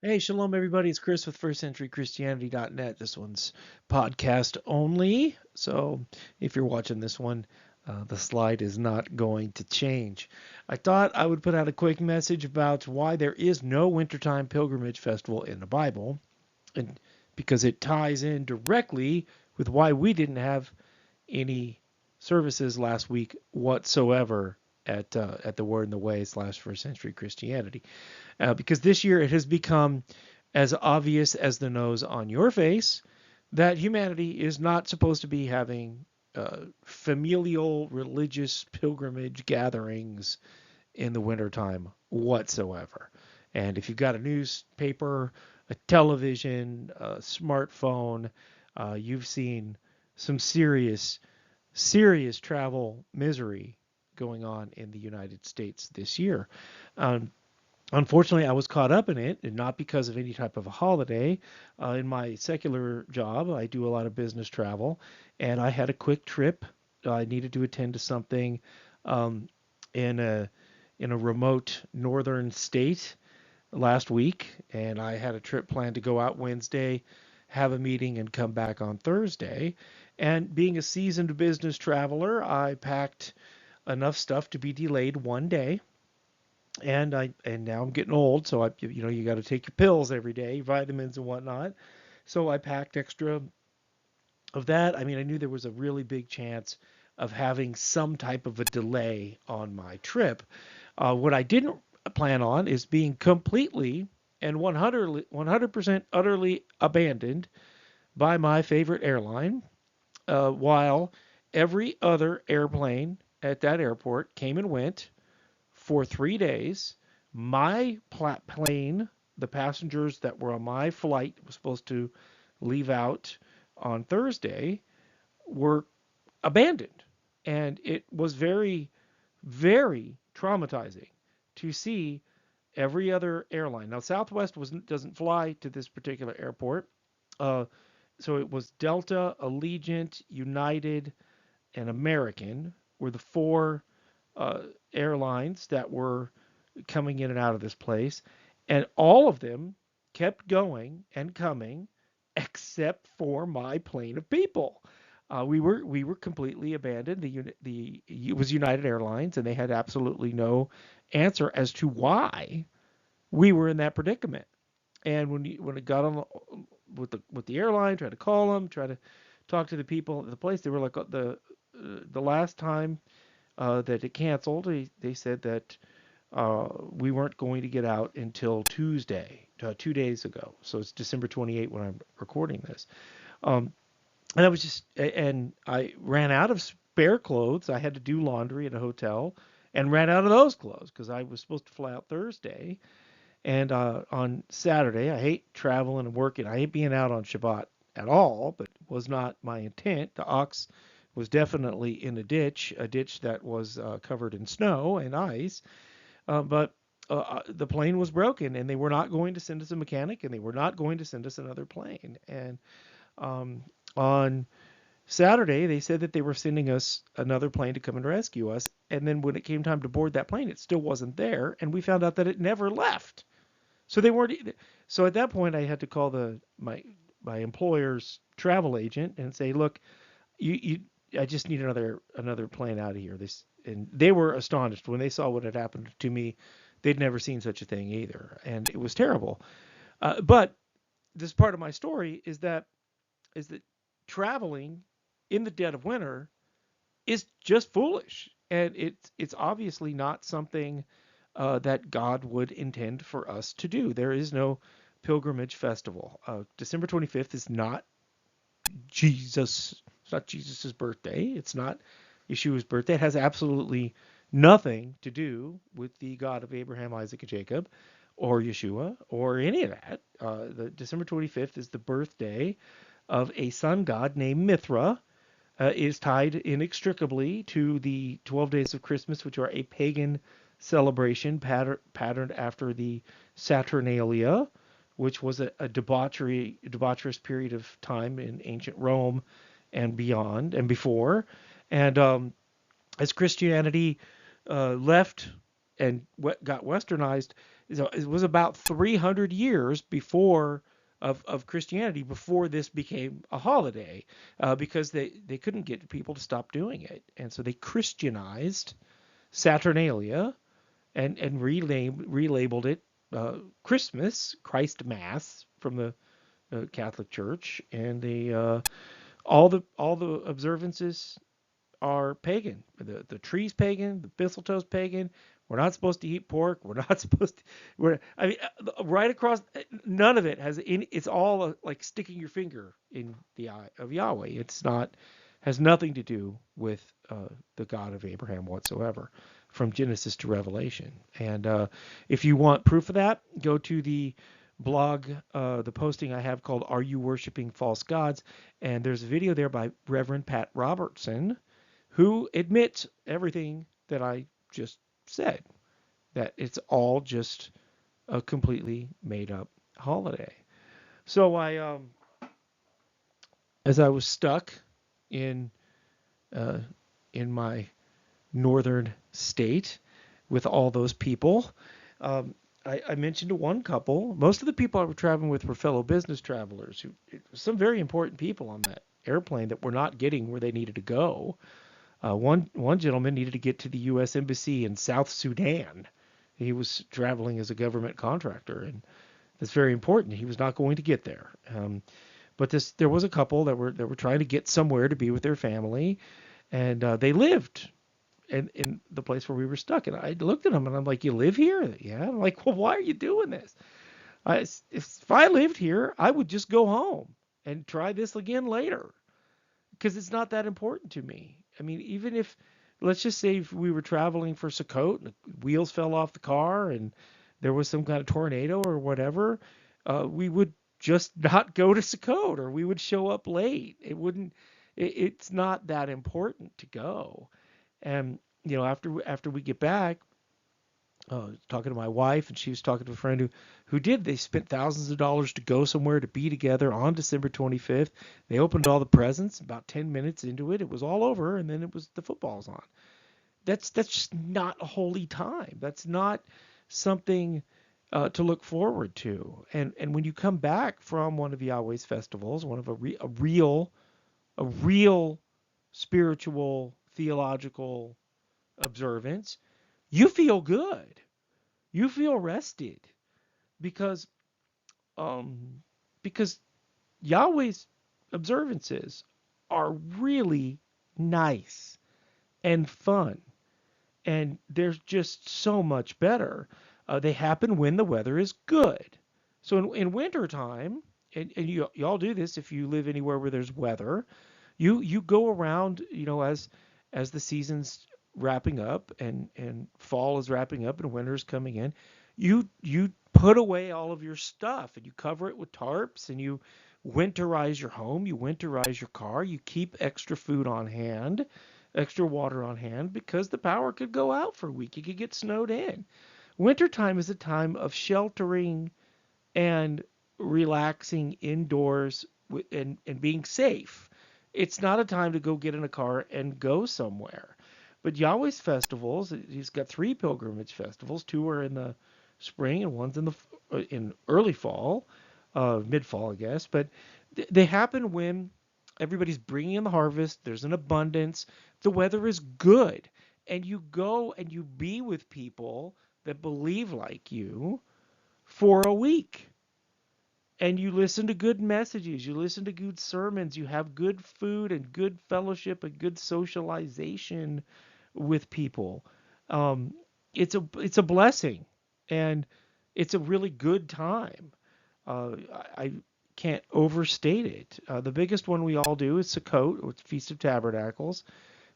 Hey, shalom, everybody. It's Chris with firstcenturychristianity.net. This one's podcast only. So if you're watching this one, the slide is not going to change. I thought I would put out a quick message about why there is no Wintertime Pilgrimage Festival in the Bible, and because it ties in directly with why we didn't have any services last week whatsoever at the Word and the Way / First Century Christianity, because this year it has become as obvious as the nose on your face that humanity is not supposed to be having familial religious pilgrimage gatherings in the wintertime whatsoever. And if you've got a newspaper, a television, a smartphone, you've seen some serious travel misery going on in the United States this year. Um, Unfortunately, I was caught up in it, and not because of any type of a holiday. In my secular job, I do a lot of business travel, and I had a quick trip. I needed to attend to something um, in a remote northern state last week, and I had a trip planned to go out Wednesday, have a meeting, and come back on Thursday. And being a seasoned business traveler, I packed enough stuff to be delayed one day, and now I'm getting old, so you got to take your pills every day, vitamins and whatnot. So I packed extra of that. I mean, I knew there was a really big chance of having some type of a delay on my trip. What I didn't plan on is being completely and 100% utterly abandoned by my favorite airline, while every other airplane at that airport came and went for 3 days. My plane, the passengers that were on my flight was supposed to leave out on Thursday, were abandoned. And it was very, very traumatizing to see every other airline. Now, Southwest doesn't fly to this particular airport. Uh, so it was Delta, Allegiant, United, and American were the four uh, airlines that were coming in and out of this place, and all of them kept going and coming, except for my plane of people. We were completely abandoned. The it was United Airlines, and they had absolutely no answer as to why we were in that predicament. And when it got on with the airline, tried to call them, try to talk to the people at the place, they were like the last time that it canceled. They said that we weren't going to get out until Tuesday, 2 days ago. So it's December 28th when I'm recording this. Um, and I was and I ran out of spare clothes. I had to do laundry at a hotel and ran out of those clothes because I was supposed to fly out Thursday. And on Saturday, I hate traveling and working. I hate being out on Shabbat at all, but was not my intent. The ox was definitely in a ditch that was covered in snow and ice. But the plane was broken, and they were not going to send us a mechanic, and they were not going to send us another plane. And um, on Saturday, they said that they were sending us another plane to come and rescue us. And then when it came time to board that plane, it still wasn't there, and we found out that it never left. So they weren't. So at that point, I had to call my employer's travel agent and say, "Look, you I just need another plane out of here." And they were astonished when they saw what had happened to me. They'd never seen such a thing either, and it was terrible. But this part of my story is that traveling in the dead of winter is just foolish, and it's obviously not something that God would intend for us to do. There is no pilgrimage festival. December 25th is not Jesus. It's not Jesus's birthday. It's not Yeshua's birthday. It has absolutely nothing to do with the God of Abraham, Isaac, and Jacob, or Yeshua, or any of that. The December 25th is the birthday of a sun god named Mithra. Is tied inextricably to the 12 days of Christmas, which are a pagan celebration patterned after the Saturnalia, which was a debaucherous period of time in ancient Rome and beyond and before. And as Christianity left and got westernized, So it was about 300 years before of Christianity before this became a holiday, because they couldn't get people to stop doing it, and so they Christianized Saturnalia and relabeled it Christmas, Christ Mass from the Catholic Church, and they all the observances are pagan. The tree's pagan. The mistletoe's pagan. We're not supposed to eat pork. We're not supposed to. I mean, right across. None of it has. It's all like sticking your finger in the eye of Yahweh. It's not. Has nothing to do with the God of Abraham whatsoever, from Genesis to Revelation. And if you want proof of that, go to the blog, the posting I have called "Are You Worshiping False Gods?" And there's a video there by Reverend Pat Robertson, who admits everything that I just said, that it's all just a completely made up holiday. So as I was stuck in uh, in my northern state with all those people, I mentioned to one couple. Most of the people I was traveling with were fellow business travelers, some very important people on that airplane that were not getting where they needed to go. One gentleman needed to get to the U.S. Embassy in South Sudan. He was traveling as a government contractor, and that's very important. He was not going to get there. But there was a couple that were trying to get somewhere to be with their family, and they lived in the place where we were stuck. And I looked at them and I'm like, "You live here?" Yeah. I'm like, "Well, why are you doing this?" If I lived here, I would just go home and try this again later, because it's not that important to me. I mean, even if, let's just say, if we were traveling for Sukkot and the wheels fell off the car and there was some kind of tornado or whatever, we would just not go to Sukkot, or we would show up late. It wouldn't. It's not that important to go. And after we get back, talking to my wife, and she was talking to a friend who did. They spent thousands of dollars to go somewhere to be together on December 25th. They opened all the presents. About 10 minutes into it, it was all over, and then the football's on. That's just not a holy time. That's not something to look forward to. And when you come back from one of Yahweh's festivals, one of a real spiritual theological observance, you feel good. You feel rested, because um because Yahweh's observances are really nice and fun, and they're just so much better. They happen when the weather is good. So in wintertime, and you all do this if you live anywhere where there's weather, you go around, as the season's wrapping up, and fall is wrapping up and winter's coming in, you put away all of your stuff and you cover it with tarps, and you winterize your home, you winterize your car, you keep extra food on hand, extra water on hand, because the power could go out for a week. You could get snowed in. Wintertime is a time of sheltering and relaxing indoors, and being safe. It's not a time to go get in a car and go somewhere. But Yahweh's festivals, he's got three pilgrimage festivals. Two are in the spring and one's in early fall, mid-fall, I guess. But they happen when everybody's bringing in the harvest. There's an abundance. The weather is good. And you go and you be with people that believe like you for a week, and you listen to good messages, you listen to good sermons, you have good food and good fellowship and good socialization with people. Um, it's a blessing, and it's a really good time. I can't overstate it. The biggest one we all do is Sukkot, or Feast of Tabernacles,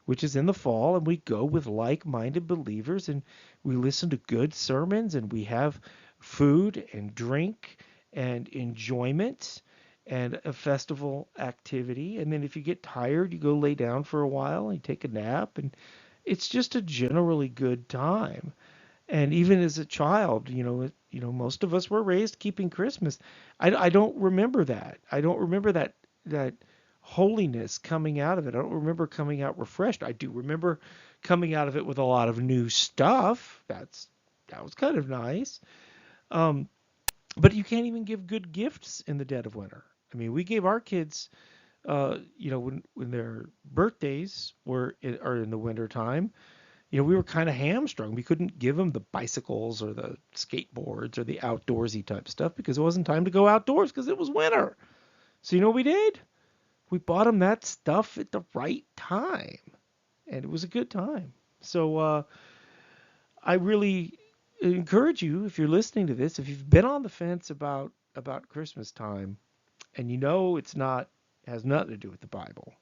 which is in the fall, and we go with like-minded believers, and we listen to good sermons, and we have food and drink and enjoyment and a festival activity. And then if you get tired, you go lay down for a while and you take a nap, and it's just a generally good time. And even as a child, most of us were raised keeping Christmas. I don't remember that. I don't remember that holiness coming out of it. I don't remember coming out refreshed. I do remember coming out of it with a lot of new stuff. That was kind of nice. But you can't even give good gifts in the dead of winter. I mean, we gave our kids, when their birthdays are in the winter time, we were kind of hamstrung. We couldn't give them the bicycles or the skateboards or the outdoorsy type stuff because it wasn't time to go outdoors because it was winter. So you know what we did? We bought them that stuff at the right time, and it was a good time. So I really encourage you, if you're listening to this, if you've been on the fence about Christmas time, and it's not has nothing to do with the Bible,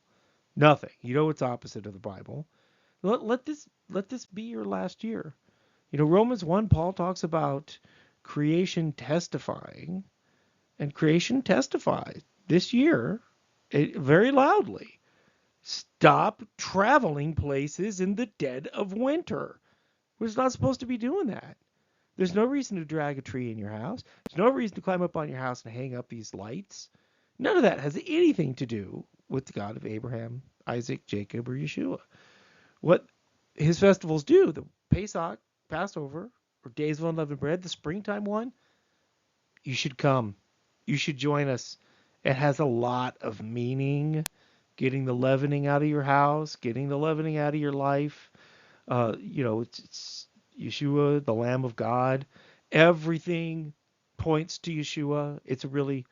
nothing. It's opposite of the Bible. Let this be your last year. Romans 1, Paul talks about creation testifying, and creation testifies this year very loudly. Stop traveling places in the dead of winter. We're not supposed to be doing that. There's no reason to drag a tree in your house. There's no reason to climb up on your house and hang up these lights. None of that has anything to do with the God of Abraham, Isaac, Jacob, or Yeshua. What his festivals do, the Pesach, Passover, or Days of Unleavened Bread, the springtime one, you should come. You should join us. It has a lot of meaning. Getting the leavening out of your house, getting the leavening out of your life. It's Yeshua, the Lamb of God. Everything points to Yeshua. It's really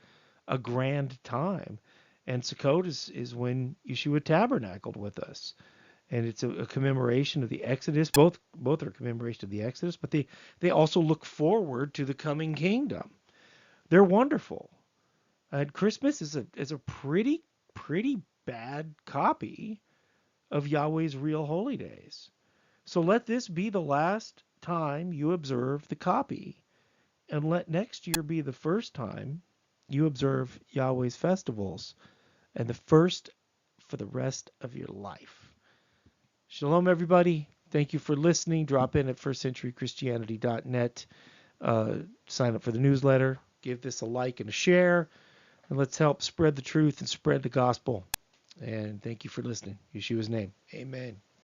a grand time. And Sukkot is when Yeshua tabernacled with us. And it's a commemoration of the Exodus. Both are a commemoration of the Exodus, but they also look forward to the coming kingdom. They're wonderful. And Christmas is a pretty bad copy of Yahweh's real holy days. So let this be the last time you observe the copy, and let next year be the first time you observe Yahweh's festivals, and the first for the rest of your life. Shalom, everybody. Thank you for listening. Drop in at firstcenturychristianity.net. Sign up for the newsletter. Give this a like and a share. And let's help spread the truth and spread the gospel. And thank you for listening. In Yeshua's name. Amen.